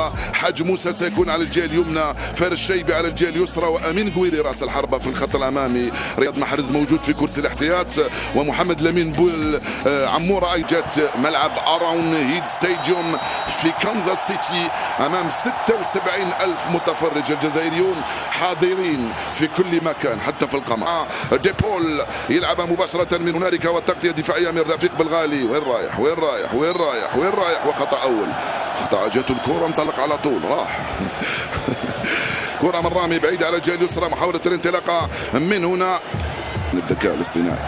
الكرة. حاج موسى سيكون على الجهة اليمنى، فارس الشيبي على الجهة اليسرى، وأمين قويري رأس الحربة في الخط الأمامي. رياض محرز موجود في كرسي الاحتياط، ومحمد لمين بول عمورة جات ملعب أراون هيد ستاديوم في كانزاس سيتي أمام 76 ألف متفرج. الجزائريون حاضرين في كل مكان حتى في القمع. ديبول يلعب مباشرة من هنالك، والتغطية الدفاعية من رفيق بالغالي. وين رايح وين رايح وين رايح وين رايح؟ وخطأ أول، خطأ، جاته الكرة انطلق على طول راح. كرة من رامي بعيدة على الجهة اليسرى، محاولة الانطلاقة من هنا للذكاء الاصطناعي،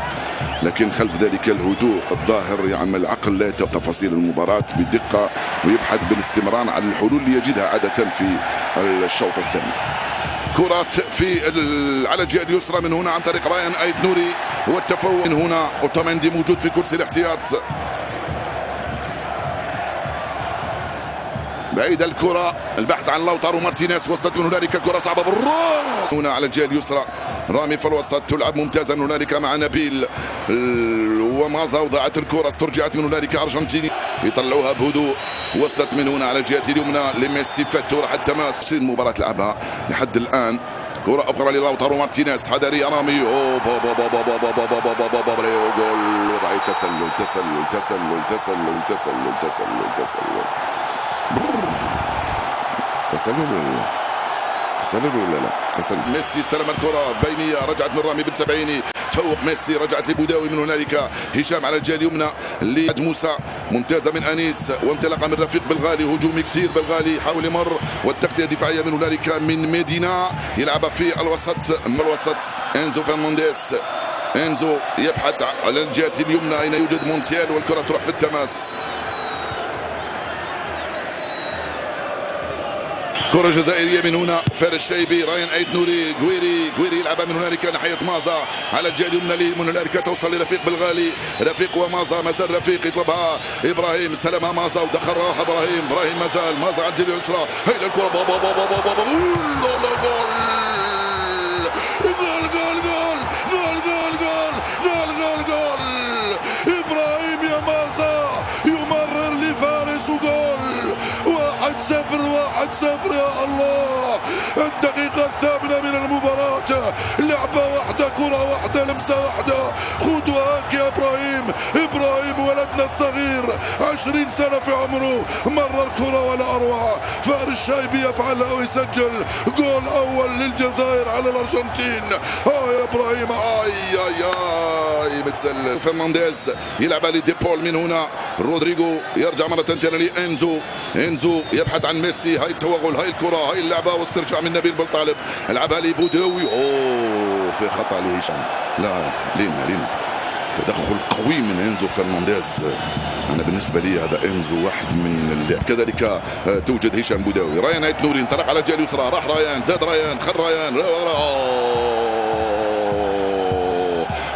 لكن خلف ذلك الهدوء الظاهر يعمل عقل لا تفاصيل المباراة بدقة، ويبحث بالاستمرار عن الحلول اللي يجدها عادة في الشوط الثاني. كرات في على الجهة اليسرى من هنا عن طريق رايان ايت نوري، والتفوق من هنا. اوتاميندي موجود في كرسي الاحتياط. بعيدة الكرة، البحث عن لوتارو مارتينيز، وصلت من هنالك كرة صعبة بالراس هنا على الجهة اليسرى. رامي في الوسط، تلعب ممتازة من هنالك مع نبيل ومازا، وضاعت الكرة، استرجعت من هنالك أرجنتيني، يطلعوها بهدوء. وصلت من هنا على الجهة اليمنى لميسي، فاتو راح التماس. 20 مباراة لعبها لحد الآن. كرة أخرى للوتارو مارتينيز، حذري رامي، جول، وضع تسلل تسلل تسلل تسلل تسلل تسلل تسلل تسلل ولا لا؟ تسلل. ميسي استلم الكرة بينية، رجعت من رامي بن سبعيني، تفوق ميسي، رجعت لبوداوي من هنالك. هشام على الجهة اليمنى لحاج موسى، ممتازة من أنيس، وانطلاقة من رفيق بالغالي، هجومي كثير بالغالي، يحاول يمر، والتغطية الدفاعية من هنالك من ميدينا، يلعب في الوسط. من الوسط إنزو فرنانديز، إنزو يبحث على الجهة اليمنى أين يوجد مونتيال، والكرة تروح في التماس. كرة جزائرية من هنا، فارس الشيبي، رايان ايت نوري، قويري يلعبها من هنالك ناحية مازا على الجهة اليمنى، من هنالك توصل لرفيق بالغالي، رفيق ومازا، ما زال رفيق يطلبها إبراهيم، استلمها مازا ودخل راح إبراهيم ما زال مازا على الجهة اليسرى، هي الكرة بابا بابا بابا بابا جول جول جول جول جول جول جول جول إبراهيم يا مازا يمرر لفارس، وجول 1-0 1-0 يا الله. الدقيقة الثامنة من المباراة، لعبة واحدة، كرة واحدة، لمسة واحدة، خذوها يا إبراهيم ولدنا الصغير 20 سنة في عمره، مرر كرة ولا أروع. فارس الشيبي يفعلها ويسجل جول أول للجزائر على الأرجنتين. يا إبراهيم، متسلل. فرنانديز يلعبها لديبول من هنا، رودريغو يرجع مرة ثانية لإنزو يبحث عن ميسي، هاي التوغل، هاي الكرة، هاي اللعبة، واسترجاع من نبيل بالطالب، العبها لبوداوي، في خطأ لهشام. لا، لينا تدخل قوي من إنزو فرنانديز. أنا بالنسبة لي هذا إنزو واحد من اللعب. كذلك توجد هشام بوداوي. رايان ايت نوري انطلق على الجهة اليسرى، راح رايان، زاد رايان، دخل رايان،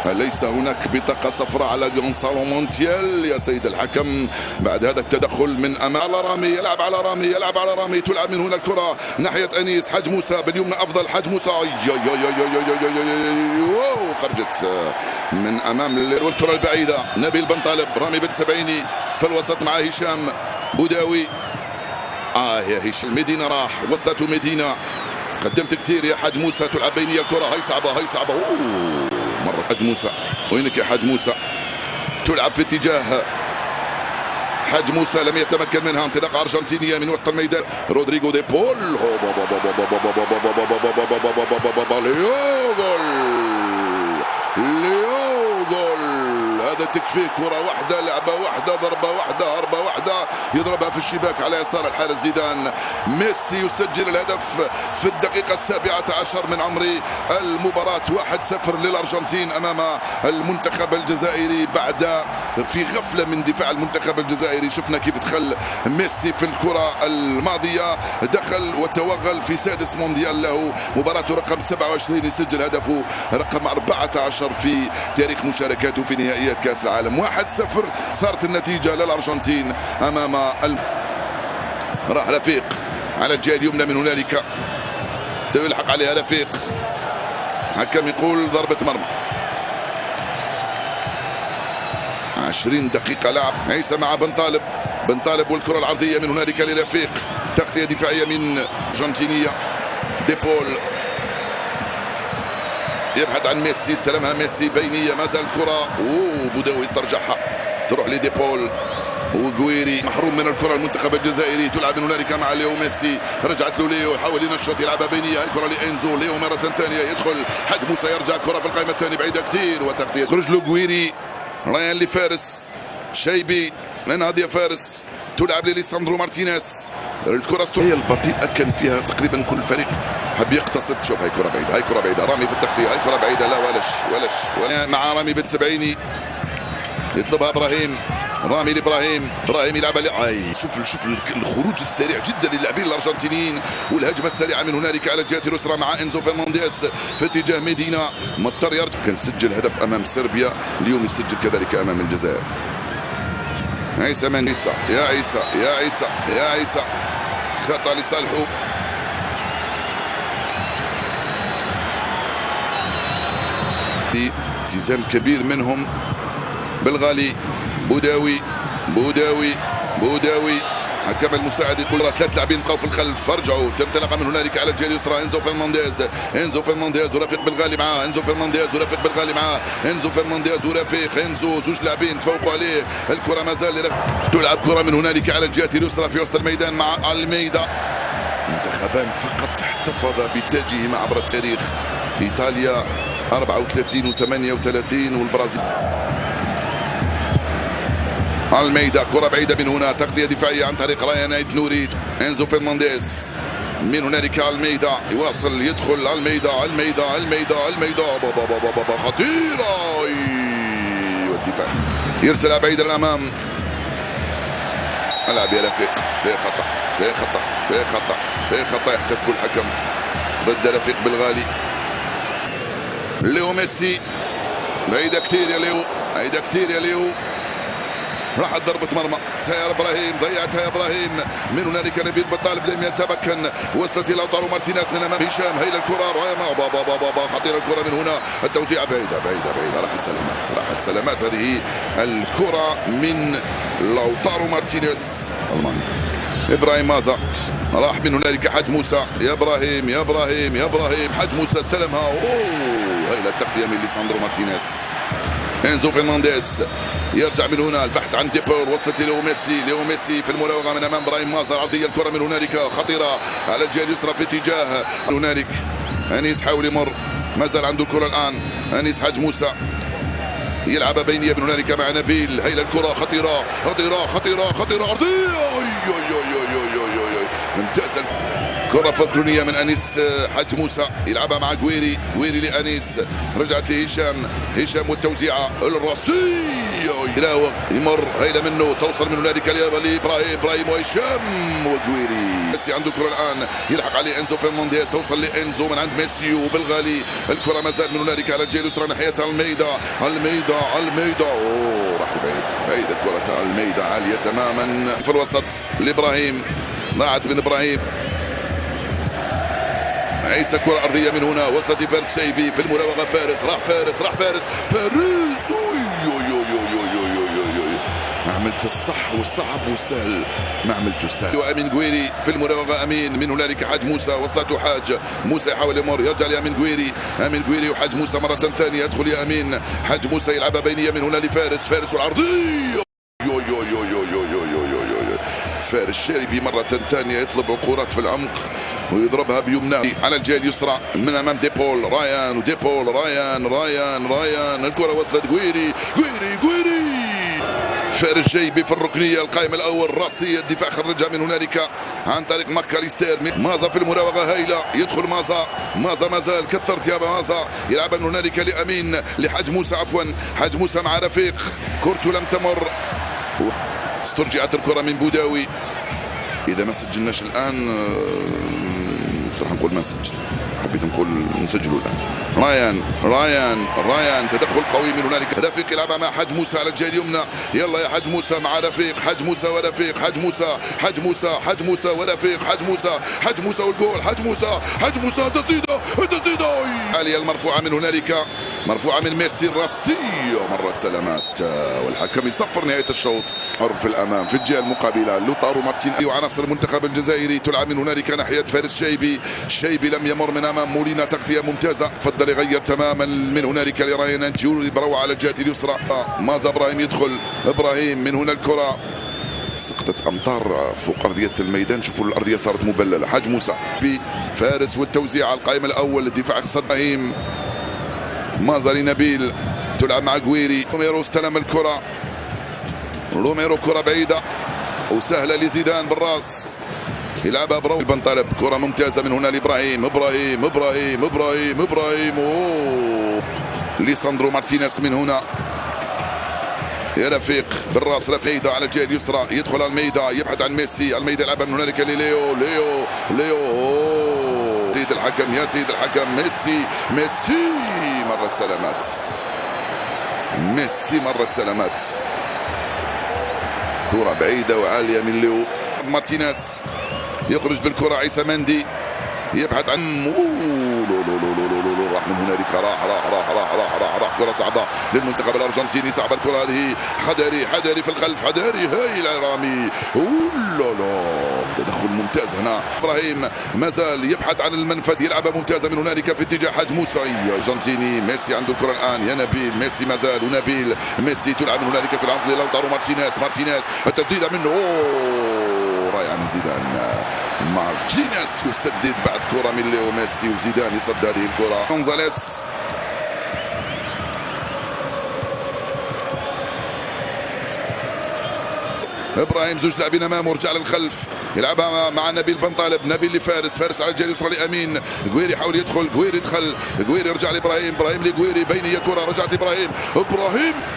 ليس هناك بطاقة صفراء على جونسالو مونتيال يا سيد الحكم بعد هذا التدخل من أمام. على رامي، يلعب على رامي، تلعب من هنا الكرة ناحية أنيس، حاج موسى باليمنى أفضل، حاج موسى خرجت من أمام، والكرة البعيدة نبيل بن طالب، رامي بن سبعيني في الوسط مع هشام بوداوي. يا هشام، مدينة راح، وصلته مدينة، قدمت كثير يا حاج موسى، تلعب بينية الكرة، هاي صعبة مرة. حاج موسى، وينك يا حاج موسى؟ تلعب في اتجاه حاج موسى، لم يتمكن منها، انطلاقة أرجنتينية من وسط الميدان، رودريغو دي بول، ليو جول. هذا تكفيه، كرة واحدة، لعبة واحدة، ضربة واحدة، هربة واحدة، يضربها في الشباك على يسار الحارس زيدان. ميسي يسجل الهدف في الدقيقة 17 من عمر المباراة. 1-0 للأرجنتين أمام المنتخب الجزائري، بعد في غفلة من دفاع المنتخب الجزائري. شفنا كيف دخل ميسي في الكرة الماضية، دخل وتوغل في سادس مونديال له، مباراته رقم 27، يسجل هدفه رقم 14 في تاريخ مشاركاته في نهائيات كأس العالم. 1-0 صارت النتيجة للأرجنتين أمام راح رفيق على الجهة اليمنى، من هنالك يلحق عليها رفيق، حكم يقول ضربة مرمى. 20 دقيقة لعب، هيثم مع بن طالب والكرة العرضية من هنالك لرفيق، تغطية دفاعية من أرجنتينية. ديبول يبحث عن ميسي، استلمها ميسي بينية، ما زال الكرة بوداوي استرجعها تروح لديبول وغويري محروم من الكرة. المنتخب الجزائري تلعب من هنالك مع ليو ميسي، رجعت له ليو يحاول ينشط يلعبها بينية، هاي كرة لإنزو، ليو مرة ثانية يدخل حج موسى يرجع كرة في القائمة الثانية بعيدة كثير وتغطية خرج له غويري. ريان لفارس شيبي من هادية فارس تلعب لليساندرو مارتينيز. الكرة هي البطيئة كان فيها تقريبا كل فريق حب يقتصد. شوف هاي كرة بعيدة، هاي كرة بعيدة، رامي في التغطية، هاي كرة بعيدة، لا ولش مع رامي بن سبعيني يطلبها ابراهيم، رامي لابراهيم، ابراهيم يلعبها شوف الخروج السريع جدا للاعبين الارجنتينيين والهجمه السريعه من هنالك على الجهه اليسرى مع انزو فرنانديز في اتجاه مدينه. مضطر يرجع، كان سجل هدف امام صربيا، اليوم يسجل كذلك امام الجزائر. عيسى من عيسى، يا عيسى يا عيسى يا عيسى، خطا لصالحه. التزام كبير منهم. بالغالي بوداوي حكم المساعد يقول 3 لاعبين بقوا في الخلف، فرجعوا تنطلق من هنالك على الجهه اليسرى. انزو فرنانديز ورفيق بالغالي معاه، انزو فرنانديز ورفيق انزو، زوج لاعبين تفوقوا عليه. الكره ما زال تلعب كره من هنالك على الجهه اليسرى في وسط الميدان مع الميدا. منتخبان فقط احتفظ بتاجهما عبر التاريخ، ايطاليا 34 و38 والبرازيل. الميدا كرة بعيدة من هنا، تغطية دفاعية عن طريق رايان ايت نوري. انزو فرنانديز من هنالك الميدا يواصل يدخل الميدا بابا خطيرة والدفاع يرسلها بعيدا الأمام. العب يا رفيق، في خطأ يحتسبه الحكم ضد رفيق بالغالي. ليو ميسي بعيدة كثير يا ليو، راحت ضربة مرمى يا ابراهيم، ضيعتها يا ابراهيم. من هنالك نبيل بالطالب لم يتمكن، وصلت الى لوتارو مارتينيز من امام هشام. هيل الكرة بابا خطيرة الكرة من هنا، التوزيع بعيدة راحت سلامات هذه الكرة من لوتارو مارتينيز الماني. ابراهيم مازا راح من هنالك حج موسى، يا ابراهيم حج موسى استلمها. هيل التغطية من ليساندرو مارتينيز. انزو فرنانديز يرجع من هنا، البحث عن ديبول، وصلت ليو ميسي في المراوغه من امام ابراهيم مازر، عرضيه الكره من هنالك خطيره على الجهه اليسرى في اتجاه هنالك انيس، حاول يمر، ما زال عنده الكره الان انيس. حج موسى يلعب بينيه من هنالك مع نبيل. هيل الكره خطيره عرضيه ممتازه. كرة فلكلونية من أنيس حج موسى يلعبها مع غويري لأنيس، رجعت لهشام والتوزيعة الرأسية، يراوغ يمر، هيدا منه توصل من هنالك لإبراهيم وهشام وغويري. ميسي عنده الكرة الآن، يلحق عليه انزو فرنانديز، توصل لإنزو من عند ميسي وبالغالي. الكرة ما زال من هنالك على الجهة اليسرى ناحية الميدا. راح بعيد الكرة الميدا عالية تماما في الوسط لإبراهيم، ضاعت من إبراهيم. عيسى كرة أرضية من هنا، وصلت لفيرتسيفي في المراوغة. راح فارس ما عملت الصح والصعب والسهل، ما عملت السهل. وأمين غويري في المراوغة، أمين من هنالك حاج موسى، وصلته حاج موسى يحاول يمر، يرجع لأمين غويري وحاج موسى مرة ثانية، يدخل يا أمين. حاج موسى يلعبها بينية من هنا لفارس والعرضية. فارس شيبي مرة ثانية يطلب عقورات في العمق ويضربها بيمناه على الجهة اليسرى من أمام ديبول. ريان الكرة وصلت غويري. فارس شيبي في الركنية، القائم الأول رأسية الدفاع، خرجها من هنالك عن طريق ماكاليستير. مازا في المراوغة هايلة، يدخل مازا ما زال كثرت يا مازا، يلعب من هنالك لأمين لحج موسى، حج موسى مع رفيق، كرته لم تمر، استرجعت الكرة من بوداوي. إذا ما سجلناش الآن راح نقول ما سجل، حبيت نقول نسجلوا الآن. رايان تدخل قوي من هنالك، رفيق يلعبها مع حج موسى على الجهة اليمنى. يلا يا حج موسى مع رفيق، حج موسى ورفيق، حج موسى ورفيق، حج موسى والجول، حج موسى تسديدة عالية المرفوعة من هنالك مرفوعة من ميسي الراسية، مرت سلامات والحكم يصفر نهاية الشوط. حر في الأمام في الجهة المقابلة لوتارو مارتينيز وعناصر المنتخب الجزائري. تلعب من هنالك ناحية فارس شيبي. شيبي لم يمر من أمام مولينا، تغطية ممتازة، فضل يغير تماما من هنالك لرايان أنتيوري، بروعة على الجهة اليسرى. مازا إبراهيم يدخل، إبراهيم من هنا الكرة سقطت امطار فوق ارضيه الميدان. شوفوا الارضيه صارت مبلله. حاج موسى بفارس والتوزيع على القائم الاول. الدفاع اقتصاد ابراهيم. مازا لنبيل، تلعب مع غويري. روميرو استلم الكره. روميرو كره بعيده وسهله لزيدان بالراس، يلعبها برو البنطلب. كره ممتازه من هنا لابراهيم. ابراهيم ابراهيم ابراهيم ابراهيم اوه ليساندرو مارتينيز من هنا يا رفيق بالراس. رفيق على الجهه اليسرى، يدخل على الميدان، يبحث عن ميسي. الميدان يلعبها من هنالك لليو. ليو سيد الحكم، يا سيد الحكم. ميسي مرت سلامات. ميسي مرت سلامات. كرة بعيدة وعالية من ليو. مارتينيز يخرج بالكرة. عيسى مندي يبحث عن راح من هنالك. راح كرة صعبة للمنتخب الارجنتيني. صعبة الكرة هذه. حدري في الخلف. حدري هاي رامي. تدخل ممتاز هنا. ابراهيم مازال يبحث عن المنفذ، يلعبها ممتازة من هنالك في اتجاه حاج موسى الارجنتيني. ميسي عنده الكرة الان يا نبيل. ميسي مازال ونبيل. ميسي تلعب من هنالك في العمق للوتارو مارتينيز. التسديدة منه رائعة من زيدان. مارتينيز يسدد بعد كرة من ليو ميسي، وزيدان يصد هذه الكرة. غونزاليس ابراهيم، زوج لاعبين امامه، رجع للخلف، يلعبها مع نبيل بنطالب. نبيل لفارس، فارس على الجهه اليسرى لامين. غويري يحاول يدخل، غويري يدخل، غويري يرجع لابراهيم، ابراهيم لغويري، بينيه كره رجعت لابراهيم.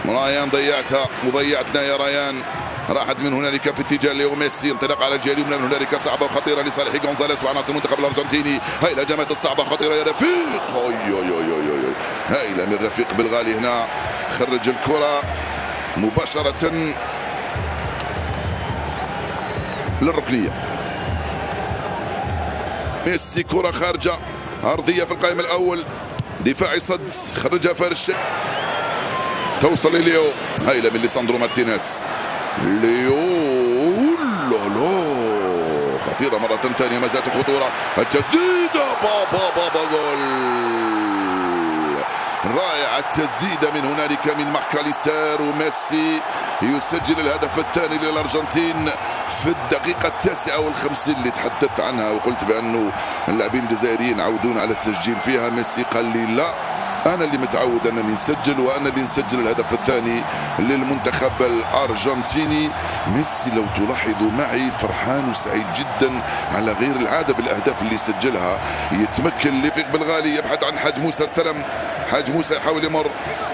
ريان ضيعتها وضيعتنا يا ريان. راحت من هنالك في اتجاه ليو ميسي. انطلاق على الجهه اليمنى من هنالك صعبه وخطيره لصالح غونزاليس وعناصر المنتخب الارجنتيني. هاي الهجمات الصعبه خطيره يا رفيق. هايله من رفيق بالغالي هنا. خرج الكره مباشره للركنيه. ميسي كره خارجه ارضيه في القائم الاول. دفاعي صد، خرجها فارس. توصل لليو. هايله من ليساندرو مارتينيز. ليو خطيرة مرة ثانية، ما زالت الخطورة. التسديدة بابا جول. رائعة التسديدة من هنالك من ماكاليستر، وميسي يسجل الهدف الثاني للأرجنتين في الدقيقة 59 اللي تحدثت عنها، وقلت بأنه اللاعبين الجزائريين يعودون على التسجيل فيها. ميسي قال لي لا، أنا اللي متعود أنني نسجل، وأنا اللي نسجل الهدف الثاني للمنتخب الأرجنتيني. ميسي لو تلاحظوا معي فرحان وسعيد جدا على غير العادة بالأهداف اللي سجلها. يتمكن لفيق بالغالي، يبحث عن حاج موسى. استلم حاج موسى، يحاول يمر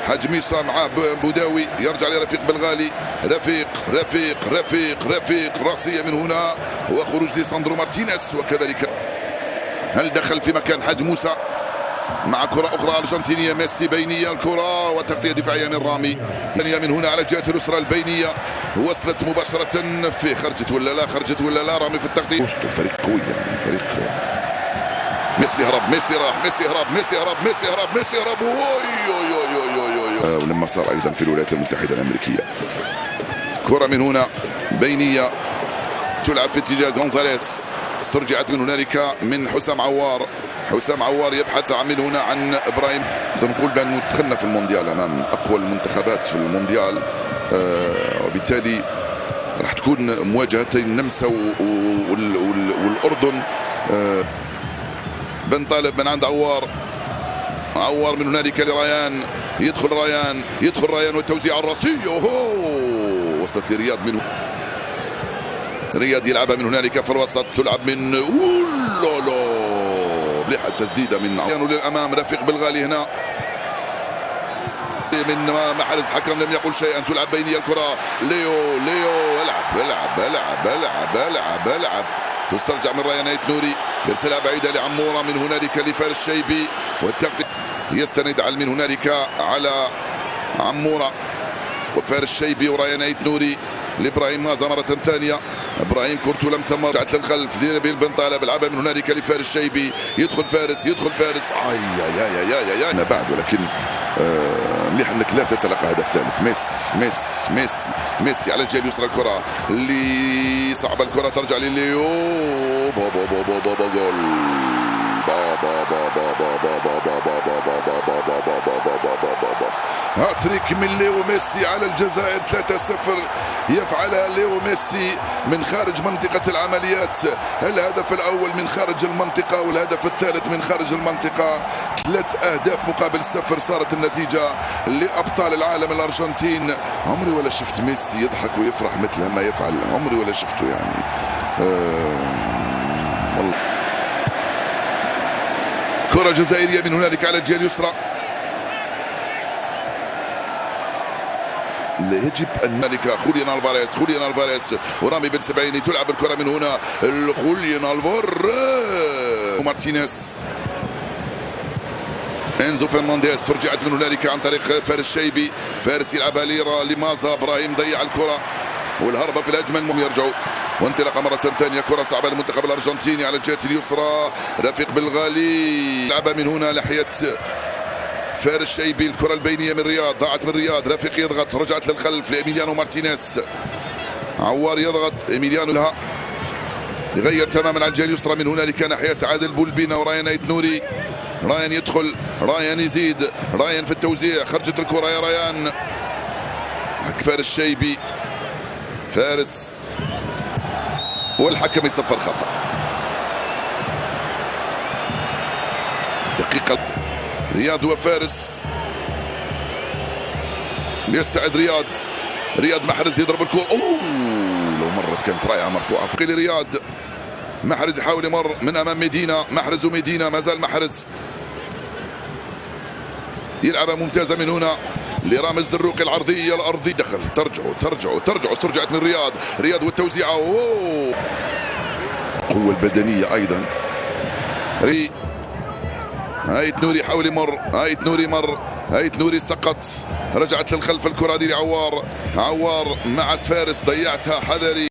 حاج موسى مع بوداوي، يرجع لرفيق بالغالي. رفيق راسية من هنا، وخروج ليساندرو مارتينيز. وكذلك هل دخل في مكان حاج موسى مع كرة أخرى أرجنتينية. ميسي بينية الكرة وتغطية دفاعية من رامي. ثانية من هنا على الجهة اليسرى البينية، وصلت مباشرة في خرجت ولا لا. رامي في التغطية. فريق قوي يعني، فريق. ميسي هرب، ميسي راح، ميسي هرب. ولما صار أيضا في الولايات المتحدة الأمريكية. كرة من هنا بينية تلعب في اتجاه غونزاليس. استرجعت من هنالك من حسام عوار يبحث من هنا عن ابراهيم. نقدر نقول بانه دخلنا في المونديال امام اقوى المنتخبات في المونديال، وبالتالي راح تكون مواجهتي النمسا والاردن. بنطالب من عند عوار من هنالك لريان. يدخل ريان والتوزيع الراسي. وصلت لرياض منه. رياض يلعبها من هنالك في الوسط، تلعب من مليحة التسديدة من عيانه للأمام. رفيق بالغالي هنا من محرز، حكم لم يقل شيئا. تلعب بينية الكرة. ليو العب. تسترجع من ريان نوري، يرسلها بعيدة لعمورة من هنالك لفارس شيبي، والتغطية يستند من هنالك على عمورة وفارس شيبي وريان نوري لإبراهيم مازا مرة ثانية. ابراهيم كورتو لم تمر، رجعت للخلف نبيل بن طالب، لعبها من هنالك لفارس الشيبي، يدخل فارس اي يا يا انا بعد، ولكن مليح انك لا تتلقى هدف ثالث. ميسي على الجهه اليسرى، الكره اللي صعبه، الكره ترجع لليو، جول، هاتريك من ليو ميسي على الجزائر، 3-0 يفعلها ليو ميسي من خارج منطقة العمليات. الهدف الأول من خارج المنطقة والهدف الثالث من خارج المنطقة، 3 أهداف مقابل 0 صارت النتيجة لأبطال العالم الأرجنتين. عمري ولا شفت ميسي يضحك ويفرح مثل ما يفعل، عمري ولا شفته يعني. والله كرة جزائرية من هنالك على الجهة اليسرى، يجب ان ملك خوليان الفاريز ورامي بن سبعيني، تلعب الكره من هنا خوليان الفاريز ومارتينيز، انزو فرنانديز، ترجعت من هنالك عن طريق فارس الشيبي، فارس يلعبها لمازا، ابراهيم ضيع الكره والهربه في الهجمه، المهم يرجعوا وانطلاقه مره ثانيه. كره صعبه للمنتخب الارجنتيني على الجهه اليسرى، رفيق بالغالي لعبها من هنا ناحيه فارس الشيبي، الكرة البينية من رياض، ضاعت من رياض، رفيق يضغط، رجعت للخلف لإيميليانو مارتينيز، عوار يضغط، إيميليانو لها يغير تماما على الجهة اليسرى، من هنالك ناحية عادل بولبينا ورايان ايتنوري، رايان يدخل، رايان يزيد، رايان في التوزيع، خرجت الكرة يا رايان، حق فارس الشيبي، فارس والحكم يصفر خطأ. دقيقة رياض وفارس، يستعد رياض محرز يضرب الكرة، لو مرت كانت رائعة مرفوعة فوق لرياض، محرز يحاول يمر من امام ميدينا، محرز وميدينا، ما زال محرز يلعبها ممتازة من هنا لرامز الزروقي، العرضية الأرضية، دخل، ترجعوا استرجعت من رياض والتوزيعة، القوة البدنية أيضا، هايت نوري يحاول يمر، هايت نوري سقط، رجعت للخلف الكرة دي لعوار، مع فارس ضيعتها حذري.